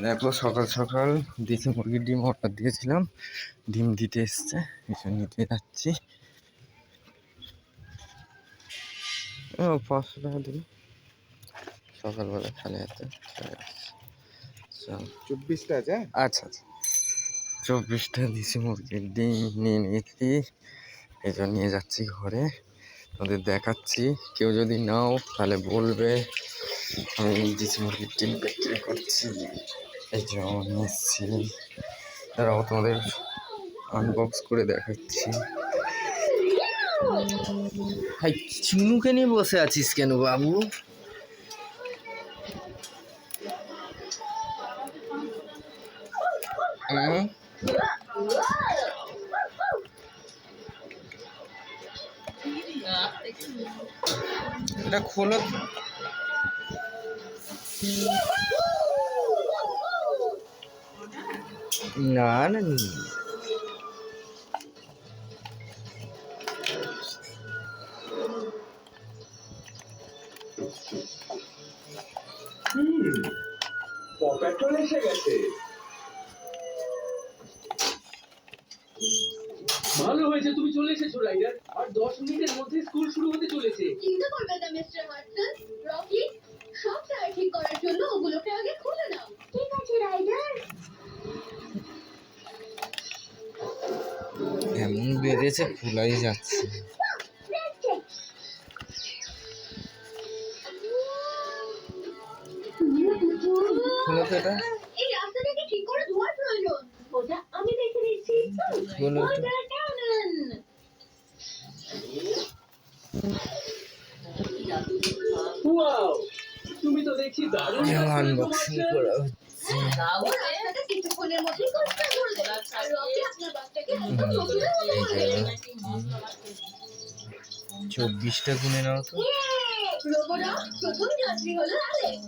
দেখো সকাল সকাল দেশি মুরগির ডিম অর্ডার দিয়েছিলাম, ডিম দিতে এসছে, এসে নিতে যাচ্ছি। 500 টাকা দিল সকালবেলা, খালি হাতে। 24টা আছে। আচ্ছা আচ্ছা, 24টা দেশি মুরগির ডিম নিয়ে নিয়েছি, এই জন্য নিয়ে যাচ্ছি ঘরে, ওদের দেখাচ্ছি। কেউ যদি নাও তাহলে বলবে আমি দেশি মুরগির ডিম বিক্রি করছি, এই জন্য নিচ্ছি। তারাও তোমাদের আনবক্স করে দেখাচ্ছি। ভাই চুনুকে নিয়ে বসে আছিস কেন বাবু? এটা খোলো। না না পেট্রোল এসে গেছে। ভালো হয়েছে তুমি চলে এসেছো রাইডার, আর 10 মিনিটের মধ্যে স্কুল শুরু হতে চলেছে। চিন্তা করবেন না মিস্টার হাডসন। রকি, সব টায়ার ঠিক করার জন্য ওগুলোকে আগে খুলে নাও। ঠিক আছে রাইডার। এমন বেড়েছে ফুলাই যাচ্ছে। খোলো তো এটা। এই রাস্তাটাকে ঠিক করে ধোয়ার প্রয়োজন। ওটা আমি দেখে নিচ্ছি। খোলো তো। ওয়াও, তুমি তো দেখছি দারুণ আনবক্সিং করা হচ্ছে। রাস্তাটা কিছুক্ষণের মধ্যেই পরিষ্কার করে দেবে। আর রকি আপনার বাচ্চাকে একদম নতুনের মতো করে দেবে। 24টা গুনে নাও তো। রোবটরা প্রথম যাত্রী হলো অ্যালেক্স।